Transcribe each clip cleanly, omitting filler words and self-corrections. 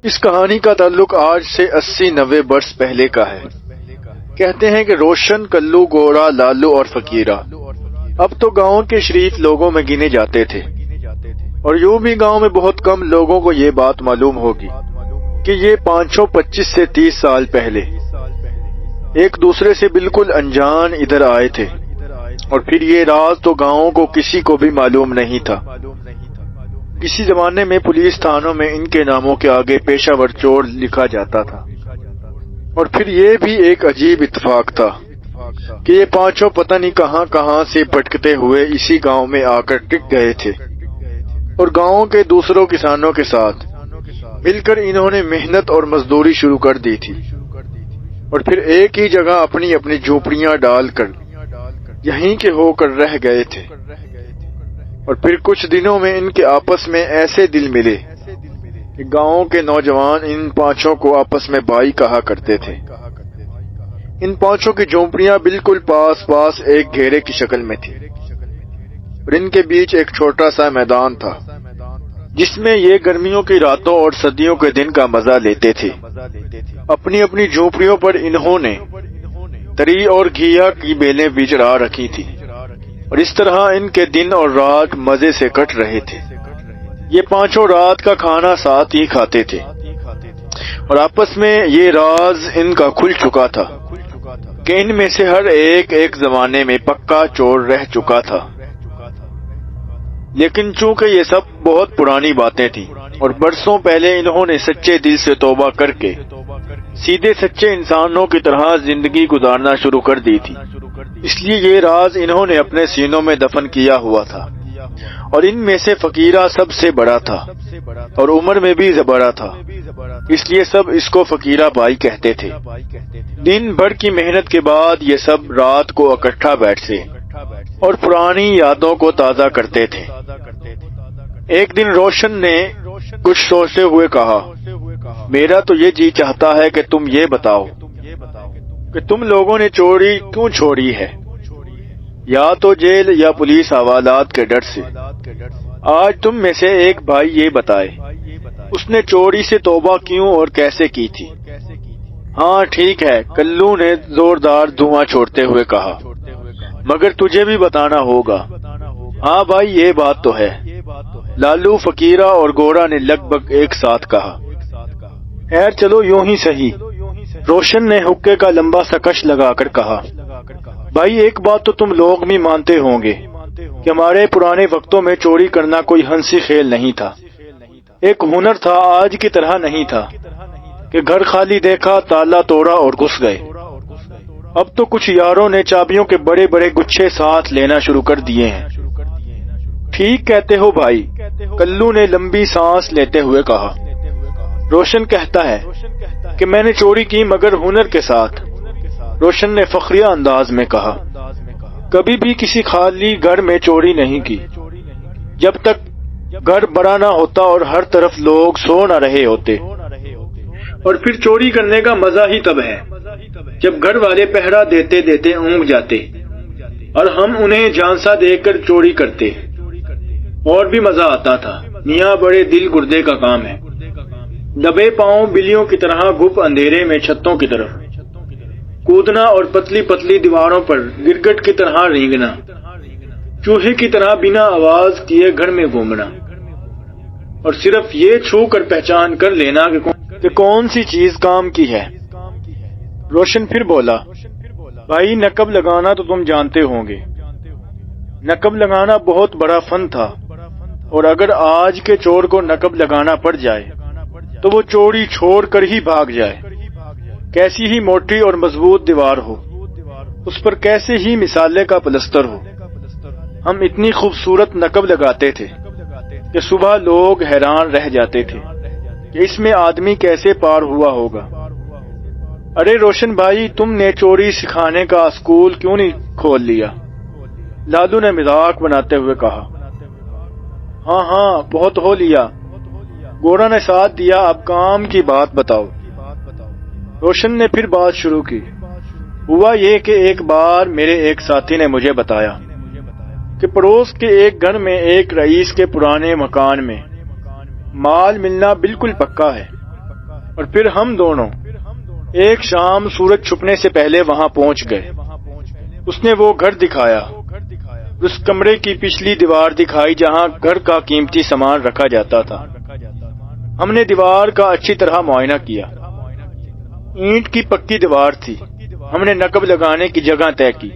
اس کہانی کا تعلق آج سے 80-90 برس پہلے کا ہے۔ کہتے ہیں کہ روشن، کلو، گورا، لالو اور فقیرہ اب تو گاؤں کے شریف لوگوں میں گنے جاتے تھے، اور یوں بھی گاؤں میں بہت کم لوگوں کو یہ بات معلوم ہوگی کہ یہ 25 سے 30 سال پہلے ایک دوسرے سے بالکل انجان ادھر آئے تھے، اور پھر یہ راز تو گاؤں کو کسی کو بھی معلوم نہیں تھا۔ کسی زمانے میں پولیس تھانوں میں ان کے ناموں کے آگے پیشہ ور چور لکھا جاتا تھا، اور پھر یہ بھی ایک عجیب اتفاق تھا کہ یہ پانچوں پتہ نہیں کہاں کہاں سے بھٹکتے ہوئے اسی گاؤں میں آ کر ٹک گئے تھے، اور گاؤں کے دوسروں کسانوں کے ساتھ مل کر انہوں نے محنت اور مزدوری شروع کر دی تھی، اور پھر ایک ہی جگہ اپنی اپنی جھوپڑیاں ڈال کر یہیں کے ہو کر رہ گئے تھے۔ اور پھر کچھ دنوں میں ان کے آپس میں ایسے دل ملے کہ گاؤں کے نوجوان ان پانچوں کو آپس میں بھائی کہا کرتے تھے۔ ان پانچوں کی جھونپڑیاں بالکل پاس پاس ایک گھیرے کی شکل میں تھی، اور ان کے بیچ ایک چھوٹا سا میدان تھا جس میں یہ گرمیوں کی راتوں اور سردیوں کے دن کا مزہ لیتے تھے۔ اپنی اپنی جھونپڑیوں پر انہوں نے تری اور گھیا کی بیلیں بچھا رکھی تھی، اور اس طرح ان کے دن اور رات مزے سے کٹ رہے تھے۔ یہ پانچوں رات کا کھانا ساتھ ہی کھاتے تھے، اور آپس میں یہ راز ان کا کھل چکا تھا کہ ان میں سے ہر ایک زمانے میں پکا چور رہ چکا تھا۔ لیکن چونکہ یہ سب بہت پرانی باتیں تھیں، اور برسوں پہلے انہوں نے سچے دل سے توبہ کر کے سیدھے سچے انسانوں کی طرح زندگی گزارنا شروع کر دی تھی، اس لیے یہ راز انہوں نے اپنے سینوں میں دفن کیا ہوا تھا۔ اور ان میں سے فقیرہ سب سے بڑا تھا، اور عمر میں بھی بڑا تھا، اس لیے سب اس کو فقیرہ بھائی کہتے تھے۔ دن بھر کی محنت کے بعد یہ سب رات کو اکٹھا بیٹھتے اور پرانی یادوں کو تازہ کرتے تھے۔ ایک دن روشن نے کچھ سوچتے ہوئے کہا، میرا تو یہ جی چاہتا ہے کہ تم یہ بتاؤ کہ تم لوگوں نے چوری کیوں چھوڑی ہے، یا تو جیل یا پولیس حوالات کے ڈر سے۔ آج تم میں سے ایک بھائی یہ بتائے اس نے چوری سے توبہ کیوں اور کیسے کی تھی۔ ہاں ٹھیک ہے، کلو نے زوردار دھواں چھوڑتے ہوئے کہا، مگر تجھے بھی بتانا ہوگا۔ ہاں بھائی یہ بات تو ہے، لالو، فقیرہ اور گورا نے لگ بھگ ایک ساتھ کہا۔ خیر چلو یوں ہی صحیح، روشن نے حقے کا لمبا سا کش لگا کر کہا، بھائی ایک بات تو تم لوگ بھی مانتے ہوں گے کہ ہمارے پرانے وقتوں میں چوری کرنا کوئی ہنسی کھیل نہیں تھا، ایک ہنر تھا، آج کی طرح نہیں تھا کہ گھر خالی دیکھا، تالا توڑا اور گھس گئے۔ اب تو کچھ یاروں نے چابیوں کے بڑے بڑے گچھے ساتھ لینا شروع کر دیے ہیں۔ ٹھیک کہتے ہو بھائی، کلو نے لمبی سانس لیتے ہوئے کہا۔ روشن کہتا ہے کہ میں نے چوری کی مگر ہنر کے ساتھ، روشن نے فخریہ انداز میں کہا۔ کبھی بھی کسی خالی گھر میں چوری نہیں کی، جب تک گھر بڑا نہ ہوتا اور ہر طرف لوگ سو نہ رہے ہوتے، اور پھر چوری کرنے کا مزہ ہی تب ہے جب گھر والے پہرا دیتے دیتے اونگ جاتے اور ہم انہیں جھانسا دے کر چوری کرتے، اور بھی مزہ آتا تھا۔ میاں بڑے دل گردے کا کام ہے، دبے پاؤں بلیوں کی طرح گھپ اندھیرے میں چھتوں کی طرف کودنا، اور پتلی پتلی دیواروں پر گرگٹ کی طرح رینگنا، چوہے کی طرح بنا آواز کیے گھر میں گھومنا، اور صرف یہ چھو کر پہچان کر لینا کہ کون سی چیز کام کی ہے۔ روشن پھر بولا، بھائی نقب لگانا تو تم جانتے ہوں گے، نقب لگانا بہت بڑا فن تھا، اور اگر آج کے چور کو نقب لگانا پڑ جائے تو وہ چوری چھوڑ کر ہی بھاگ جائے، کیسی ہی موٹی اور مضبوط دیوار ہو، اس پر کیسے ہی مثالے کا پلستر ہو۔ ہم اتنی خوبصورت نقب لگاتے تھے کہ صبح لوگ حیران رہ جاتے تھے کہ اس میں آدمی کیسے پار ہوا ہوگا۔ ارے روشن بھائی، تم نے چوری سکھانے کا اسکول کیوں نہیں کھول لیا؟ لالو نے مذاق بناتے ہوئے کہا۔ ہاں ہاں بہت ہو لیا، گورا نے ساتھ دیا، اب کام کی بات بتاؤ۔ روشن نے پھر بات شروع کی۔ ہوا یہ کہ ایک بار میرے ایک ساتھی نے مجھے بتایا کہ پڑوس کے ایک گھر میں ایک رئیس کے پرانے مکان میں مال ملنا بالکل پکا ہے، اور پھر ہم دونوں ایک شام سورج چھپنے سے پہلے وہاں پہنچ گئے۔ اس نے وہ گھر دکھایا، اس کمرے کی پچھلی دیوار دکھائی جہاں گھر کا قیمتی سامان رکھا جاتا تھا۔ ہم نے دیوار کا اچھی طرح معائنہ کیا۔ اینٹ کی پکی دیوار تھی۔ ہم نے نقب لگانے کی جگہ طے کی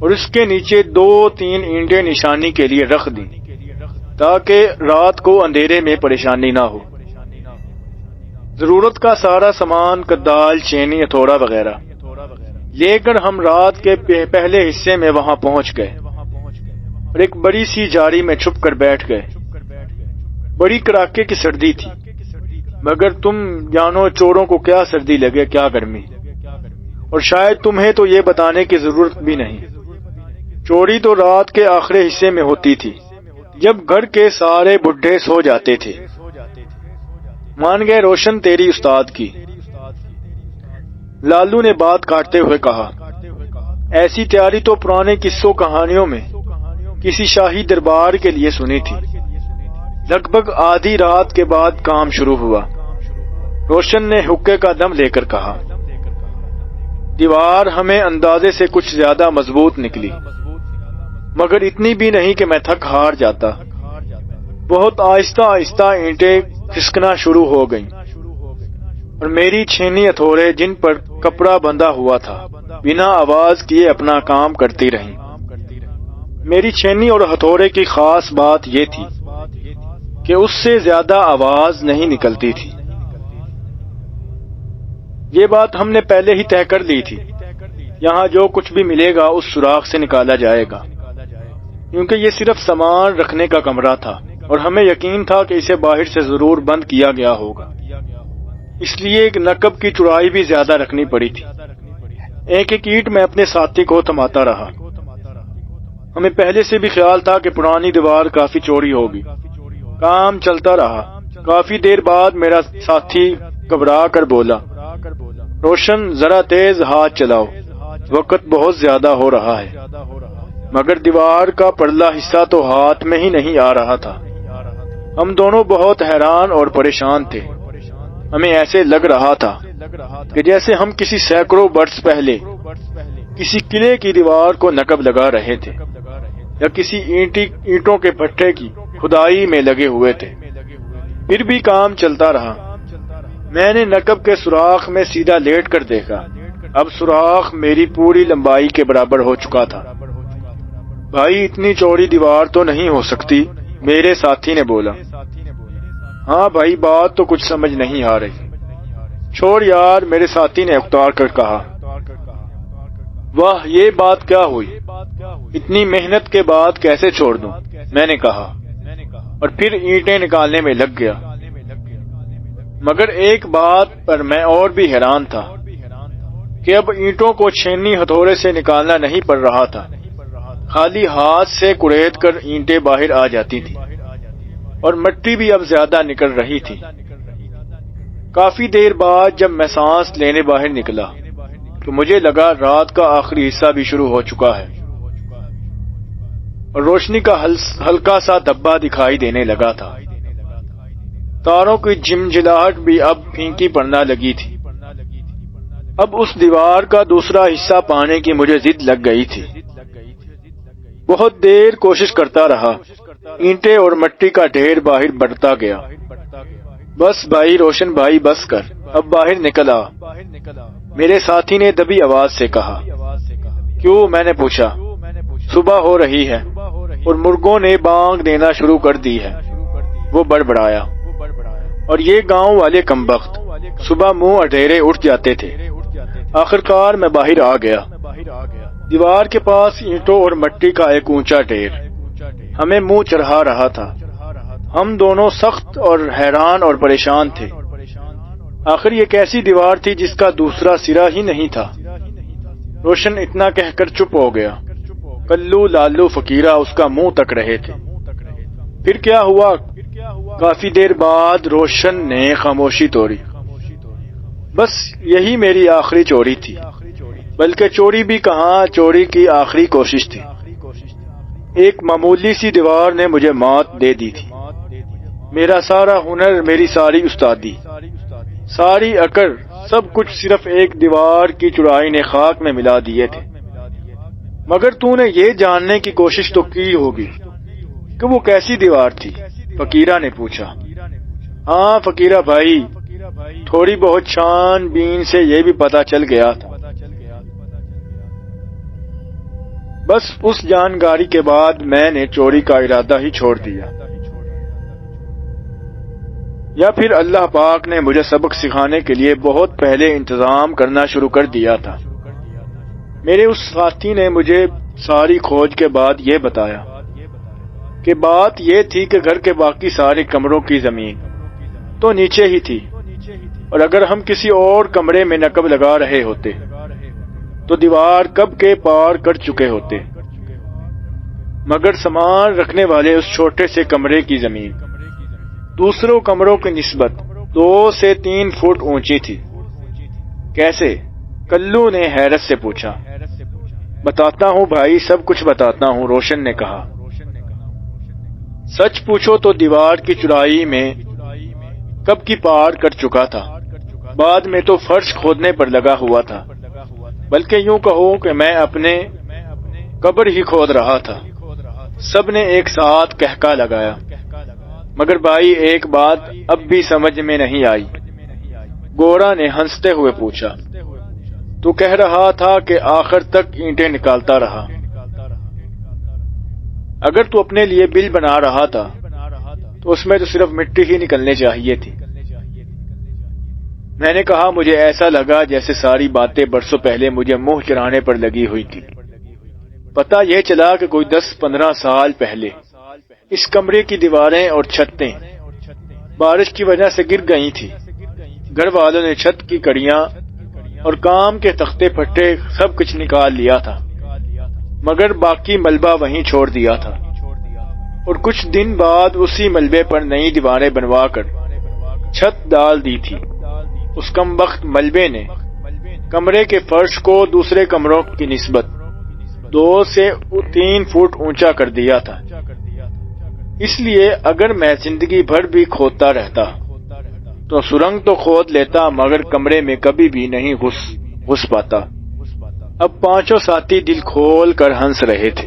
اور اس کے نیچے 2-3 اینٹیں نشانی کے لیے رکھ دیں تاکہ رات کو اندھیرے میں پریشانی نہ ہو۔ ضرورت کا سارا سامان، کدال، چینی، ہتھوڑا وغیرہ لے کر ہم رات کے پہلے حصے میں وہاں پہنچ گئے اور ایک بڑی سی جھاڑی میں چھپ کر بیٹھ گئے۔ بڑی کڑاکے کی سردی تھی، مگر تم جانو چوروں کو کیا سردی لگے کیا گرمی، اور شاید تمہیں تو یہ بتانے کی ضرورت بھی نہیں۔ چوری تو رات کے آخری حصے میں ہوتی تھی جب گھر کے سارے بڈھے سو جاتے تھے۔ مان گئے روشن تیری استاد کی، لالو نے بات کاٹتے ہوئے کہا۔ ایسی تیاری تو پرانے قصوں کہانیوں میں کسی شاہی دربار کے لیے سنی تھی۔ لگ بھگ آدھی رات کے بعد کام شروع ہوا۔ روشن نے حقے کا دم لے کر کہا، دیوار ہمیں اندازے سے کچھ زیادہ مضبوط نکلی، مگر اتنی بھی نہیں کہ میں تھک ہار جاتا۔ بہت آہستہ آہستہ اینٹیں کھسکنا شروع ہو گئیں اور میری چھینی ہتھوڑے جن پر کپڑا بندھا ہوا تھا بنا آواز کیے اپنا کام کرتی رہیں۔ میری چھینی اور ہتھوڑے کی خاص بات یہ تھی کہ اس سے زیادہ آواز نہیں نکلتی تھی۔ یہ بات ہم نے پہلے ہی طے کر لی تھی۔ یہاں جو کچھ بھی ملے گا اس سوراخ سے نکالا جائے گا، کیونکہ یہ صرف سامان رکھنے کا کمرہ تھا اور ہمیں یقین تھا کہ اسے باہر سے ضرور بند کیا گیا ہوگا، اس لیے ایک نقب کی چوڑائی بھی زیادہ رکھنی پڑی تھی۔ ایک ایک اینٹ میں اپنے ساتھی کو تھماتا رہا۔ ہمیں پہلے سے بھی خیال تھا کہ پرانی دیوار کافی چوڑی ہوگی۔ کام چلتا رہا۔ کافی دیر بعد میرا ساتھی گھبرا کر بولا، روشن ذرا تیز ہاتھ چلاؤ، وقت بہت زیادہ ہو رہا ہے۔ مگر دیوار کا پرلا حصہ تو ہاتھ میں ہی نہیں آ رہا تھا۔ ہم دونوں بہت حیران اور پریشان تھے۔ ہمیں ایسے لگ رہا تھا کہ جیسے ہم کسی سینکڑوں برس پہلے کسی قلعے کی دیوار کو نقب لگا رہے تھے یا کسی اینٹوں کے پٹھے کی کھدائی میں لگے ہوئے تھے۔ پھر بھی کام چلتا رہا۔ میں نے نقب کے سوراخ میں سیدھا لیٹ کر دیکھا۔ اب سوراخ میری پوری لمبائی کے برابر ہو چکا تھا۔ بھائی اتنی چوڑی دیوار تو نہیں ہو سکتی، میرے ساتھی نے بولا۔ ہاں بھائی بات تو کچھ سمجھ نہیں آ رہی۔ چھوڑ یار، میرے ساتھی نے اکتار کر کہا۔ واہ یہ بات کیا ہوئی، اتنی محنت کے بعد کیسے چھوڑ دوں، میں نے کہا اور پھر اینٹیں نکالنے میں لگ گیا۔ مگر ایک بات پر میں اور بھی حیران تھا کہ اب اینٹوں کو چھینی ہتھوڑے سے نکالنا نہیں پڑ رہا تھا، خالی ہاتھ سے کڑید کر اینٹیں باہر آ جاتی تھی اور مٹی بھی اب زیادہ نکل رہی تھی۔ کافی دیر بعد جب میں سانس لینے باہر نکلا تو مجھے لگا رات کا آخری حصہ بھی شروع ہو چکا ہے اور روشنی کا ہلکا سا دھبا دکھائی دینے لگا تھا۔ تاروں کی جھمجھلاہٹ بھی اب پھیکی پڑنا لگی تھی۔ اب اس دیوار کا دوسرا حصہ پانے کی مجھے ضد لگ گئی تھی۔ بہت دیر کوشش کرتا رہا۔ اینٹیں اور مٹی کا ڈھیر باہر بڑھتا گیا۔ بس بھائی روشن بھائی بس کر، اب باہر نکل آ، میرے ساتھی نے دبی آواز سے کہا۔ کیوں؟ میں نے پوچھا۔ صبح ہو رہی ہے اور مرغوں نے بانگ دینا شروع کر دی ہے، وہ بڑبڑایا۔ اور یہ گاؤں والے کمبخت صبح منہ اڈھیرے اٹھ جاتے تھے۔ آخرکار میں باہر آ گیا۔ دیوار کے پاس اینٹوں اور مٹی کا ایک اونچا ڈھیر ہمیں منہ چڑھا رہا تھا۔ ہم دونوں سخت اور حیران اور پریشان تھے۔ آخر یہ کیسی دیوار تھی جس کا دوسرا سرا ہی نہیں تھا؟ روشن اتنا کہہ کر چپ ہو گیا۔ کلو لالو فقیرہ اس کا منہ تک رہے تھے۔ پھر کیا ہوا؟ کافی دیر بعد روشن نے خاموشی توڑی۔ بس یہی میری آخری چوری تھی، بلکہ چوری بھی کہاں، چوری کی آخری کوشش تھی۔ ایک معمولی سی دیوار نے مجھے مات دے دی تھی۔ میرا سارا ہنر، میری ساری استادی، ساری اکر سب کچھ صرف ایک دیوار کی چوڑائی نے خاک میں ملا دیے تھے، مگر تو نے یہ جاننے کی کوشش تو کی ہوگی کہ وہ کیسی دیوار تھی؟ فقیرہ نے پوچھا۔ ہاں فقیرہ بھائی، تھوڑی بہت چھان بین سے یہ بھی پتا چل گیا تھا۔ بس اس جانکاری کے بعد میں نے چوری کا ارادہ ہی چھوڑ دیا، یا پھر اللہ پاک نے مجھے سبق سکھانے کے لیے بہت پہلے انتظام کرنا شروع کر دیا تھا۔ میرے اس ساتھی نے مجھے ساری کھوج کے بعد یہ بتایا کہ بات یہ تھی کہ گھر کے باقی سارے کمروں کی زمین تو نیچے ہی تھی، اور اگر ہم کسی اور کمرے میں نقب لگا رہے ہوتے تو دیوار کب کے پار کر چکے ہوتے، مگر سامان رکھنے والے اس چھوٹے سے کمرے کی زمین دوسروں کمروں کی نسبت 2 سے 3 فٹ اونچی تھی۔ کیسے؟ کلو نے حیرت سے پوچھا۔ بتاتا ہوں بھائی، سب کچھ بتاتا ہوں، روشن نے کہا۔ سچ پوچھو تو دیوار کی چوڑائی میں کب کی پار کر چکا تھا، بعد میں تو فرش کھودنے پر لگا ہوا تھا، بلکہ یوں کہو کہ میں اپنے قبر ہی کھود رہا تھا۔ سب نے ایک ساتھ کہکا لگایا۔ مگر بھائی ایک بات اب بھی سمجھ میں نہیں آئی، گورا نے ہنستے ہوئے پوچھا۔ تو کہہ رہا تھا کہ آخر تک اینٹیں نکالتا رہا۔ اگر تو اپنے لیے بل بنا رہا تھا تو اس میں تو صرف مٹی ہی نکلنے چاہیے تھی۔ میں نے کہا مجھے ایسا لگا جیسے ساری باتیں برسوں پہلے مجھے منہ چرانے پر لگی ہوئی تھی۔ پتہ یہ چلا کہ کوئی 10-15 سال پہلے اس کمرے کی دیواریں اور چھتیں بارش کی وجہ سے گر گئی تھی۔ گھر والوں نے چھت کی کڑیاں اور کام کے تختے پھٹے سب کچھ نکال لیا تھا، مگر باقی ملبہ وہیں چھوڑ دیا تھا، اور کچھ دن بعد اسی ملبے پر نئی دیواریں بنوا کر چھت ڈال دی تھی۔ اس کم وقت ملبے نے کمرے کے فرش کو دوسرے کمروں کی نسبت 2 سے 3 فٹ اونچا کر دیا تھا۔ اس لیے اگر میں زندگی بھر بھی کھودتا رہتا تو سرنگ تو کھود لیتا، مگر کمرے میں کبھی بھی نہیں گھس پاتا۔ اب 5 ساتھی دل کھول کر ہنس رہے تھے۔